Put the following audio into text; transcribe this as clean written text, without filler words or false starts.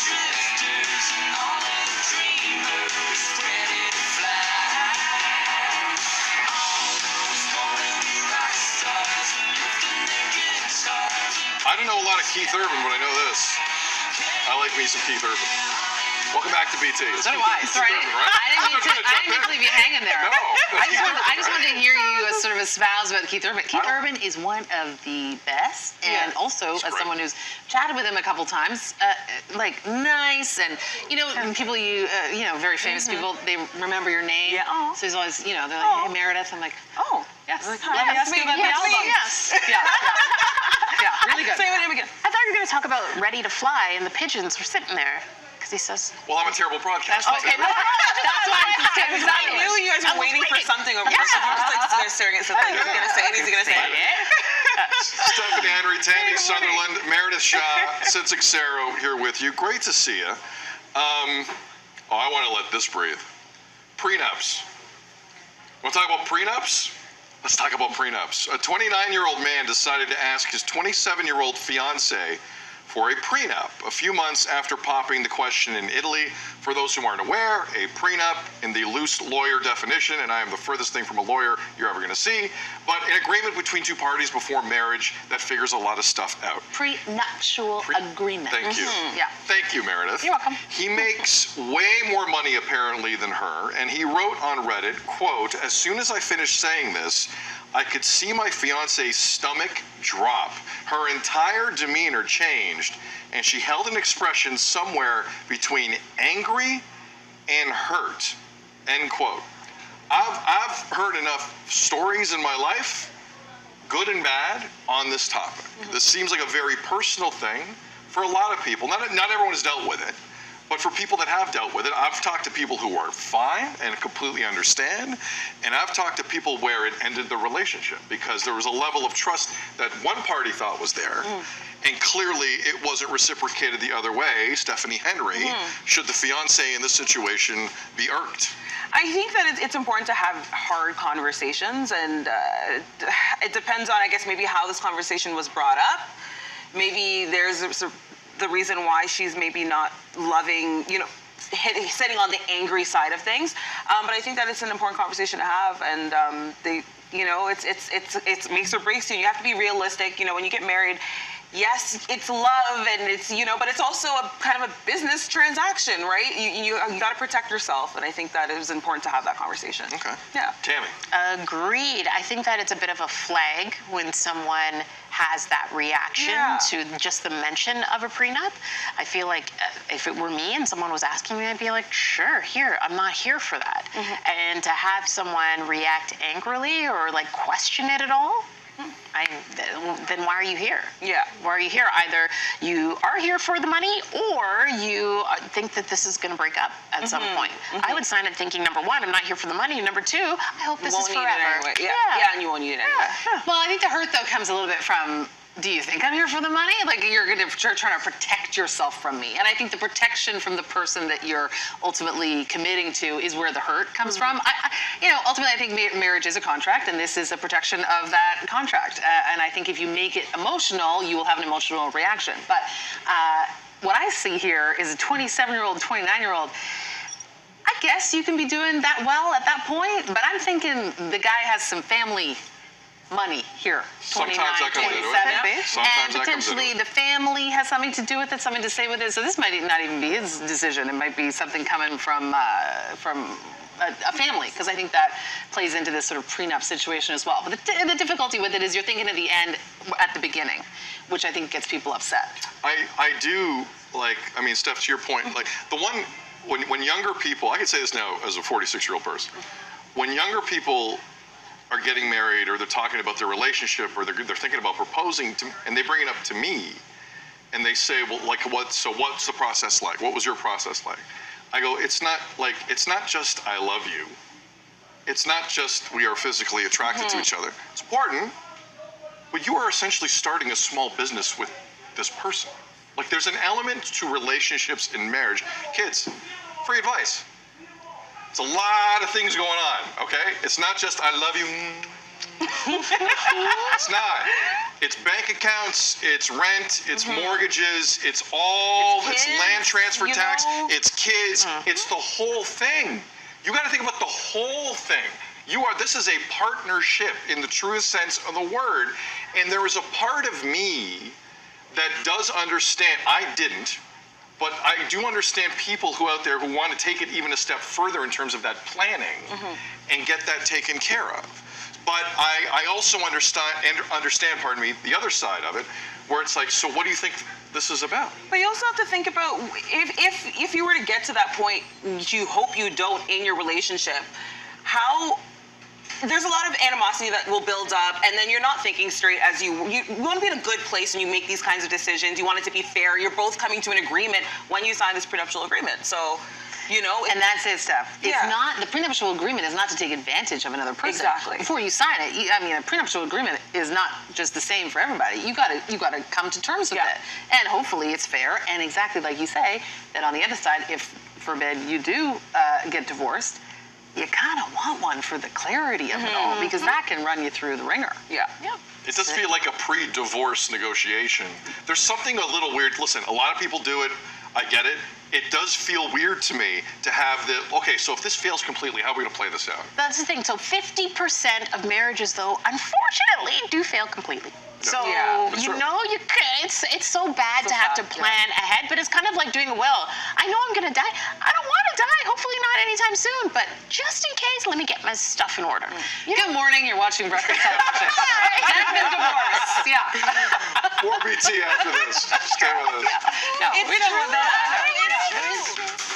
I don't know a lot of Keith Urban, but I know this. I like me some Keith Urban. Welcome back to BT. So do I. Sorry. I didn't mean to leave you hanging there. No. I just wanted to hear you sort of espouse about Keith Urban. Keith Urban is one of the best, and also as someone who's chatted with him a couple times, like nice, and people very famous people, they remember your name. Yeah. Oh. So he's always, they're like, hey Meredith. I'm like, oh yes. Like, Let me ask you about the album. Yes. Yeah. Yeah. Really good. Say my name again. I thought you were going to talk about Ready to Fly, and the pigeons were sitting there. He says, well, I'm a terrible broadcaster. Okay, that's why I knew you guys were waiting for something over there. So you're just like they're staring at something. Is he going to say it? Is he going to say it? Stephanie Henry, Tammy Sutherland, Meredith Shah, Sid Sixero here with you. Great to see you. I want to let this breathe. Prenups. Want to talk about prenups? Let's talk about prenups. A 29-year-old man decided to ask his 27-year-old fiancée for a prenup a few months after popping the question in Italy. For those who aren't aware, a prenup in the loose lawyer definition, and I am the furthest thing from a lawyer you're ever going to see, but an agreement between two parties before marriage that figures a lot of stuff out. Prenuptial agreement. Thank you. Yeah. Thank you, Meredith. You're welcome. He makes way more money apparently than her, and he wrote on Reddit, quote, "As soon as I finished saying this, I could see my fiance's stomach drop. Her entire demeanor changed, and she held an expression somewhere between angry and hurt," end quote. I've heard enough stories in my life, good and bad, on this topic. This seems like a very personal thing for a lot of people. Not everyone has dealt with it. But for people that have dealt with it, I've talked to people who are fine and completely understand, and I've talked to people where it ended the relationship because there was a level of trust that one party thought was there, and clearly it wasn't reciprocated the other way. Stephanie Henry, should the fiancé in this situation be irked? I think that it's important to have hard conversations, and it depends on, I guess, maybe how this conversation was brought up. Maybe there's the reason why she's maybe not loving, sitting on the angry side of things. But I think that it's an important conversation to have, and it's makes or breaks you. You have to be realistic. When you get married, yes, it's love, and it's but it's also a kind of a business transaction, right? You got to protect yourself, and I think that it was important to have that conversation. Okay. Yeah. Tammy. Agreed. I think that it's a bit of a flag when someone has that reaction to just the mention of a prenup. I feel like if it were me and someone was asking me, I'd be like, sure, here, I'm not here for that. And to have someone react angrily or like question it at all, then why are you here? Yeah. Why are you here? Either you are here for the money or you think that this is going to break up at some point. I would sign it thinking, number one, I'm not here for the money, and number two, I hope this is forever. Anyway. Yeah, and you won't need it anyway. Well, I think the hurt, though, comes a little bit from, do you think I'm here for the money? Like, you're going to trying to protect yourself from me. And I think the protection from the person that you're ultimately committing to is where the hurt comes from. Ultimately, I think marriage is a contract, and this is a protection of that contract. And I think if you make it emotional, you will have an emotional reaction. But what I see here is a 27-year-old, 29-year-old. I guess you can be doing that well at that point, but I'm thinking the guy has some family money here, 29, 27, and potentially the family has something to do with it, something to say with it. So this might not even be his decision. It might be something coming from a family, because I think that plays into this sort of prenup situation as well. But the difficulty with it is you're thinking of the end at the beginning, which I think gets people upset. I do, Steph, to your point, like the one, when younger people, I can say this now as a 46-year-old person, when younger people are getting married or they're talking about their relationship or they're thinking about proposing to, and they bring it up to me and they say, well, what's the process like? What was your process like? I go, it's not just I love you. It's not just we are physically attracted to each other. It's important, but you are essentially starting a small business with this person. Like, there's an element to relationships in marriage. Kids, free advice. It's a lot of things going on, okay? It's not just I love you. It's not. It's bank accounts, it's rent, it's mortgages, it's all, It's it's kids, land transfer you tax, know? it's kids, it's the whole thing. You got to think about the whole thing. This is a partnership in the truest sense of the word. And there is a part of me that does understand, I didn't, but I do understand people who out there who want to take it even a step further in terms of that planning and get that taken care of. But I also understand, pardon me, the other side of it, where it's like, so what do you think this is about? But you also have to think about if you were to get to that point, which you hope you don't in your relationship, how there's a lot of animosity that will build up, and then you're not thinking straight as you want to be in a good place when you make these kinds of decisions. You want it to be fair. You're both coming to an agreement when you sign this prenuptial agreement. So, and that's it, Steph. It's Yeah. not, the prenuptial agreement is not to take advantage of another person. Exactly. Before you sign it, a prenuptial agreement is not just the same for everybody. You gotta come to terms with Yeah. it. And hopefully it's fair, and exactly like you say, that on the other side, if, forbid, you do get divorced, you kind of want one for the clarity of it all, because that can run you through the ringer. yeah. It does feel like a pre-divorce negotiation. There's something a little weird. Listen, a lot of people do it. I get it. It does feel weird to me to have okay, so if this fails completely, how are we going to play this out? That's the thing. So 50% of marriages, though, unfortunately, do fail completely. So Yeah. That's you true. know it's so bad to have to bad, plan ahead, but it's kind of like doing a will. I know I'm gonna die. I don't want to die. Hopefully not anytime soon. But just in case, let me get my stuff in order. Good morning, you're watching breakfast television. And the divorce, yeah. More BT after this. Stay with us. No, It's we don't true. want that. It's true.